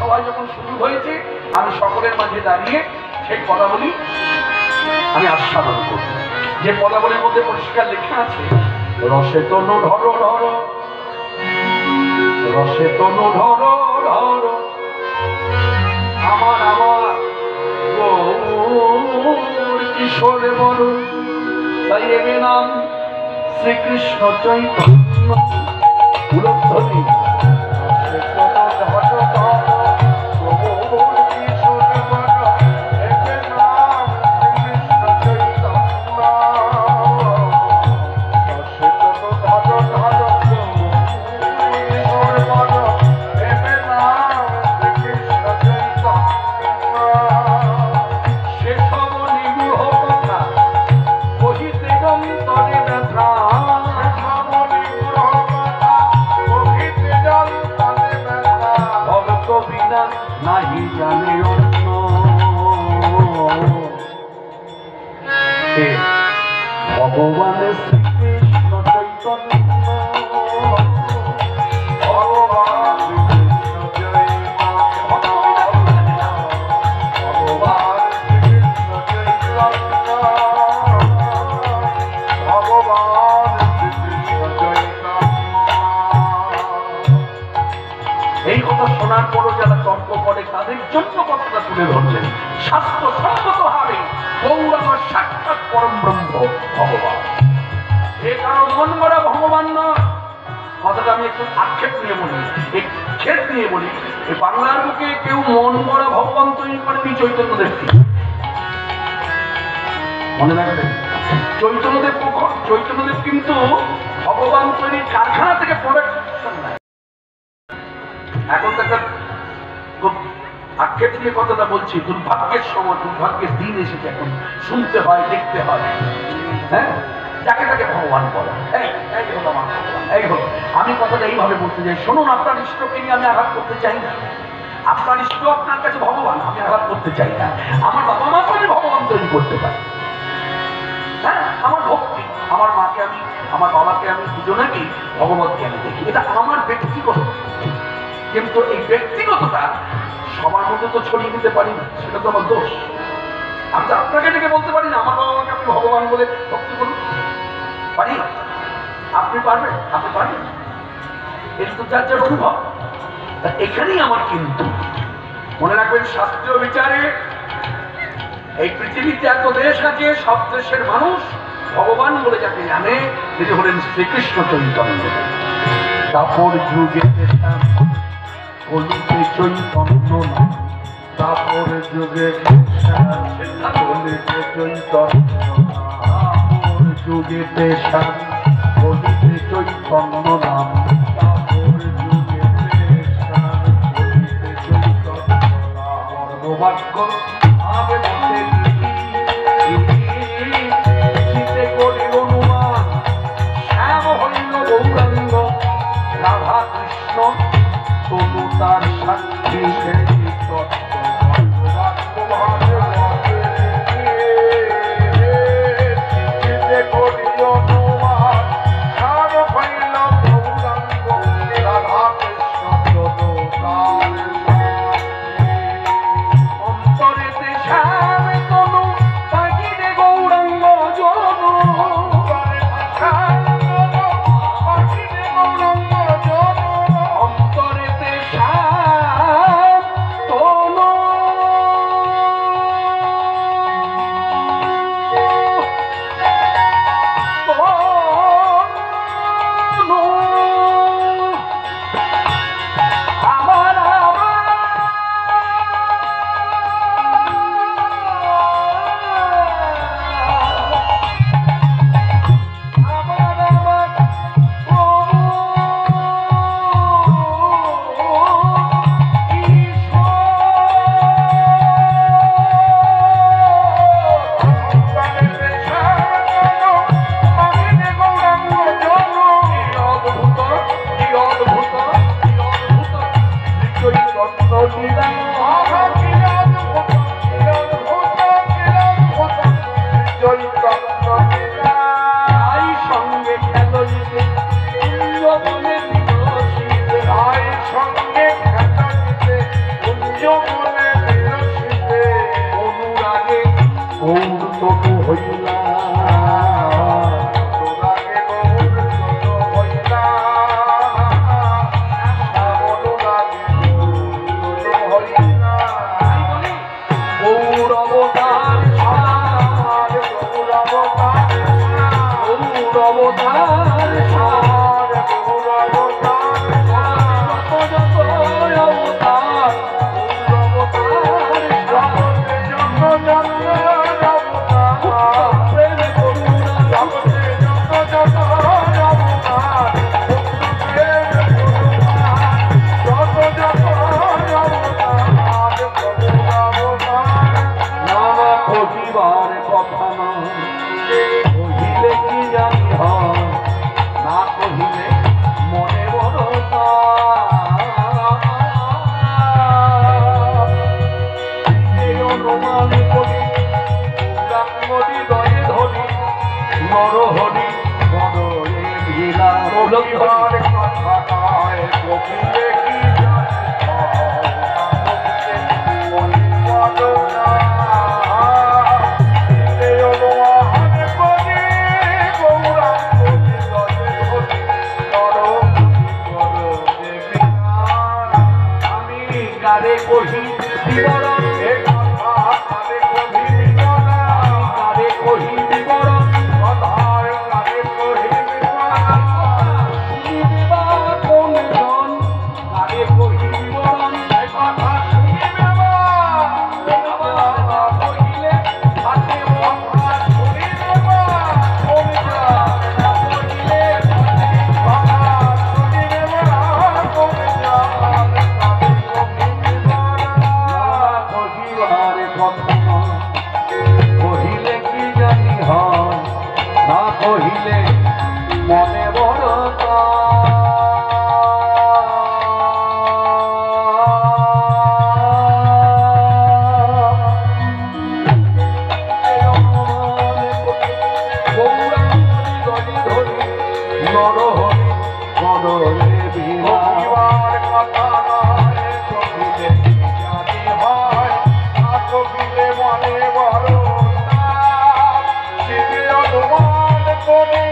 সভায় যখন শুরু হয়েছে আমি সকলের মাঝে দাঁড়িয়ে সেই পদাবলী আমি আস্বাদন করব। যে পদাবলীর মধ্যে পরিষ্কার লেখা আছে, রসে তনু ধরো ধরো, রসে তনু ধরো ধরো, আমার আমার গৌর কিশোরে বড়, তাই এবে নাম শ্রীকৃষ্ণ চৈতন্য। উলধ্বনি নাহি জানে অন্য। ভগবান শ্রীকৃষ্ণ চৈতন্য, ভগবান শ্রীকৃষ্ণ চৈতন্য, ভগবান শ্রীকৃষ্ণ চৈতন্য, ভগবান শ্রীকৃষ্ণ চৈতন্য। এই কথা শোনার পরও যারা তর্ক করে তাদের জন্য কথাটা তুলে ধরলেন। শাস্ত্র সম্মত ভাবে গৌর আমার সাক্ষাৎ পরম ব্রহ্ম ভগবান, এ কারো মন গড়া ভগবান নয়। কথাটা আমি একটু আক্ষেপ নিয়ে বলি, ক্ষেপ নিয়ে বলি, এই বাংলার বুকে কেউ মন গড়া ভগবান তৈরি করেনি চৈতন্যদেব। মনে রাখবেন, চৈতন্যদেব কিন্তু ভগবান তৈরির কারখানা থেকে প্রোডাকশন নেয়। এখন তো একটা আক্ষেপ নিয়ে কথাটা বলছি, দুর্ভাগ্যের সময়, দুর্ভাগ্যের দিন এসেছে, এখন শুনতে হয়, দেখতে হয়। হ্যাঁ, যাকে তাকে ভগবান বলা, এই হলো আমার ভগবান, এই হলো। আমি কথাটা এইভাবে বলতে চাই, শুনুন, আপনার ইষ্টকে নিয়ে আমি আঘাত করতে চাই না। আপনার ইষ্ট আপনার কাছে ভগবান, আমি আঘাত করতে চাই না। আমার বাবা মাকে আমি ভগবান তৈরি করতে পারি। হ্যাঁ, আমার ভক্তি, আমার মাকে আমি, আমার বাবাকে আমি, দুজনেকেই ভগবতকে আমি দেখি, এটা আমার ব্যক্তিগত। কিন্তু এই ব্যক্তিগতটা সবার মধ্যে তো ছড়িয়ে দিতে পারি না, সেটা তো আমার দোষ। আমি তো আপনাকে ডেকে বলতে পারি না আমার বাবা মাকে আপনি ভগবান বলে ভক্তি করুন, পারি? আপনি পারবেন? আপনি পারবেন? এটা তো যার যার অনুভব। এখানেই আমার কিন্তু মনে রাখবেন, শাস্ত্রীয় বিচারে এই পৃথিবীতে এত দেশ আছে, সব দেশের মানুষ ভগবান বলে যাকে জানে তিনি হলেন শ্রীকৃষ্ণ চৈতন্য। তারপর যুগে বলিতে চৈতন্য নাম, তারপর যুগে বলিতে চৈতন্য, তারপর যুগে পেশান বলিতে চৈতন্য নাম, তারপর যুগে পেশান বলিতে চৈতন্য নাম। সর্ববাক্য আবে বসে শীতে করি অনুমান, শ্যাম হইল গৌরাঙ্গ, রাধা কৃষ্ণ তবু তার সাক্ষী সেই তত্ত্ব। করি অনুমান, শ্যাম হইল গৌরাঙ্গ, রাধা কৃষ্ণ তবু তার অন্তরেতে শ্যাম তনু, পাখিরে গৌরাঙ্গ জনু, নরহরি বদরে ভিলা রবিবার কথা নয় কপিলে কি কারে কহি বিবরণ এ কথা কারে কহি বিবরণ কারে কহি বিবরণ কথায় কারে কহি বিবরণ শুনিবা কোন জন কারে কহি বিবরণ এ কথা শুনিবে বাবা কহিলে হাতে কথা শুনিবে কোন না কহিলে কথা শুনিবে কোন কহিবারে কথা কহিলে কি জানি হয় না কহিলে মনে বড় নরহরি বদরে বিলা কহিবার কথা নয় কহিলে কি জানি হয় না কহিলে মনে বড় শিবে অনুমান করে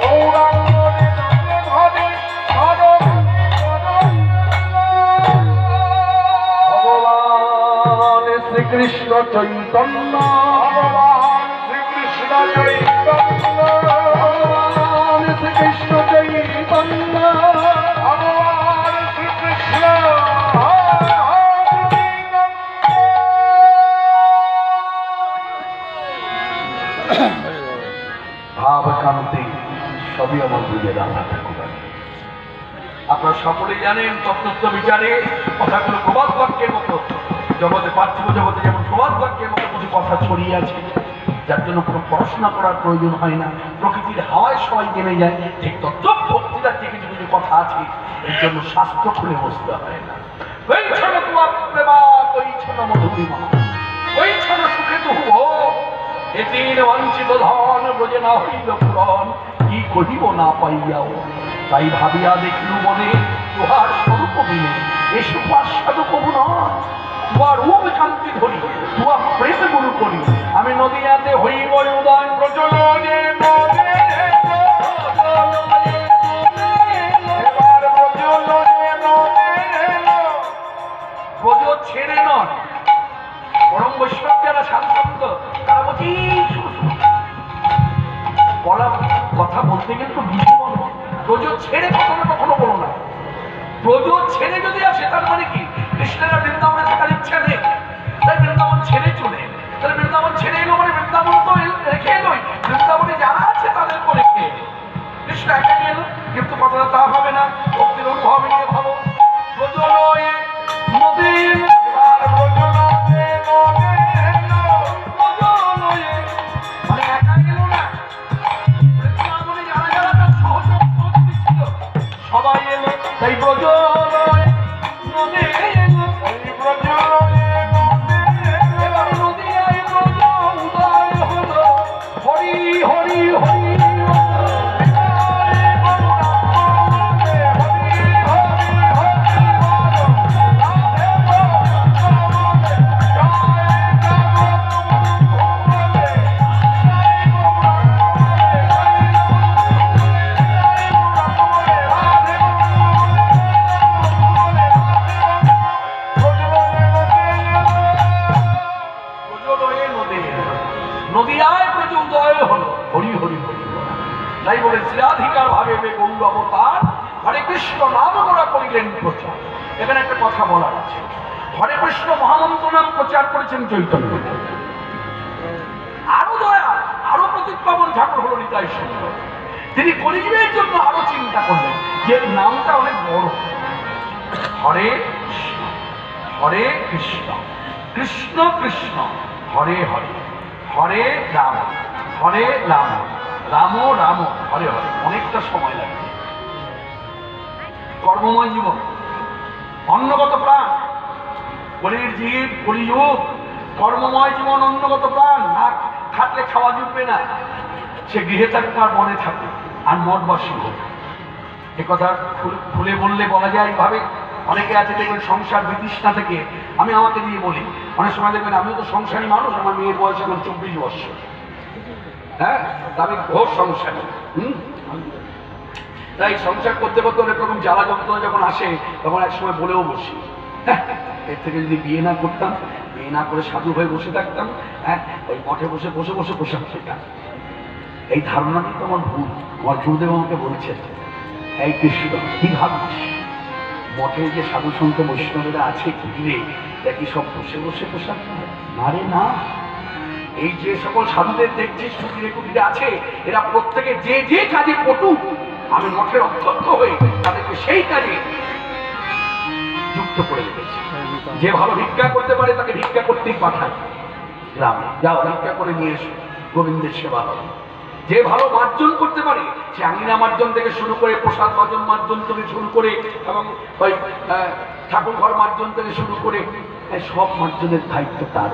গৌরাঙ্গরে ধরে ধরে ভগবান শ্রীকৃষ্ণ চৈতন্য ভগবান শ্রীকৃষ্ণ চৈতন্য ভগবান শ্রীকৃষ্ণ চৈতন্য ভগবান শ্রীকৃষ্ণ ভাবকান্তি সবই আমার বুঝে রাধা ঠাকুর। আপনারা সকলেই জানেন তত্ত্ব বিচারে কথাগুলো প্রবাদ বাক্যের মতো জগতে পার্থিব জগতে যেমন প্রবাদ বাক্যের মতো কিছু কথা ছড়িয়ে আছে, যার জন্য কোনো পড়াশোনা করার প্রয়োজন হয় না, প্রকৃতির হাওয়ায় সবাই জেনে যায়। ঠিক তত্ত্ব ভক্তির যে কিছু কিছু কথা আছে, এর জন্য শাস্ত্র খুলে বসতে হয় না। বঞ্চিত ধন ব্রজে না হইল পুরন, কি কহিব না পাইয়াও। তাই ভাবিয়া দেখিল মনে তুহার স্বরূপ মিলে এ সুপাস্বাদ কবু নয়। তোমার রূপ শান্তি ধরি তোমার প্রেম গুরু করি, আমি নদীয়াতে হইব উদয় প্রচলনে ব্রজ ছেড়ে নয়। পরম বৈষ্ণব যারা সাধুসন্ত তারা বলছি বলা কথা বলতে গেলে তো বুঝি বলো, ব্রজ ছেড়ে কখনো কখনো বলো না। ব্রজ ছেড়ে যদি আসে তার মানে কি কৃষ্ণের বৃন্দাবনে থাকার ইচ্ছা নেই, তাই বৃন্দাবন ছেড়ে চলে। তাহলে বৃন্দাবন ছেড়ে এলো মানে বৃন্দাবন তো রেখে এলোই, বৃন্দাবনে যারা আছে তাদেরকে রেখে কৃষ্ণ একাই এলো। কিন্তু কথাটা তা হবে না, ভক্তির অনুভব নিয়ে ভাবো। ব্রজ লয়ে নদীর মানে একা গেল না, বৃন্দাবনে যারা যারা তার সহযোগ ছিল সবাই এলো। তাই ব্রজ লয়ে নদী এলো, এবার নদীয়ায় ব্রজ উদয় হলো। হরি হরি হরি নদীয়ায় ব্রজ উদয় হলো। হরি হরি হরি। তাই বলে শ্রীরাধিকার ভাবে গৌর অবতার হরে কৃষ্ণ নাম করা করিলেন প্রচার। এখানে একটা কথা বলার আছে, হরে কৃষ্ণ মহামন্ত্র নাম প্রচার করেছেন চৈতন্য। আরো দয়া আরো প্রতিপাবন ঠাকুর হল নিতাই সুন্দর। তিনি কলিযুগের জন্য আরো চিন্তা করলেন যে নামটা অনেক বড়। হরে কৃষ্ণ হরে কৃষ্ণ কৃষ্ণ কৃষ্ণ হরে হরে হরে রাম হরে রাম রাম রাম হরে হরে। অনেকটা সময় লাগে। কর্মময় জীবন, অন্নগত প্রাণ, কলির জীব কলিযুগ, কর্মময় জীবন, অন্নগত প্রাণ। না খাটলে খাওয়া জুটবে না। সে গৃহে থাকুক আর মনে থাকে আর মঠবাসী হোক। একথা খুলে বললে বলা যায় এইভাবে। অনেকে আছে দেখবেন সংসার বিতৃষ্ণা থেকে, আমি আমাকে দিয়ে বলি, অনেক সময় দেখবেন আমিও তো সংসারী মানুষ, আমার মেয়ের বয়স এখন 24 বছর, হ্যাঁ, আমি ঘোর সংসারী। তাই সংসার করতে করতে অনেক রকম জ্বালা যন্ত্রণা যখন আসে তখন এক সময় বলেও বসি, এর থেকে যদি বিয়ে না করতাম, বিয়ে না করে সাধু হয়ে বসে থাকতাম, হ্যাঁ, ওই মঠে বসে বসে বসে পোশাক শেখাম। এই ধারণাটি তো আমার ভুল। আমার গুরুদেব আমাকে বলছেন, এই কৃষ্ণ কি ভাবছিস, মঠে যে সাধু সন্ত বৈষ্ণবেরা আছে কুটিরে, দেখি সব বসে বসে পোশাক না রে না। এই যে সকল সাধুদের দেখছিস কুটিরে কুটিরে আছে, এরা প্রত্যেকে যে যে কাজে পটু, আমি মঠের অধ্যক্ষ হয়ে তাদেরকে সেই কাজে যুক্ত করে রেখেছি। যে ভালো ভিক্ষা করতে পারে তাকে ভিক্ষা করতেই পাঠায় গ্রামে, যাও ভিক্ষা করে নিয়ে এসো, গোবিন্দের সেবা হবে। যে ভালো মার্জন করতে পারে সে আঙিনা মার্জন থেকে শুরু করে প্রসাদ মার্জন মার্জন থেকে শুরু করে এবং ওই ঠাকুর ঘর মার্জন থেকে শুরু করে সব মার্জনের দায়িত্ব তার।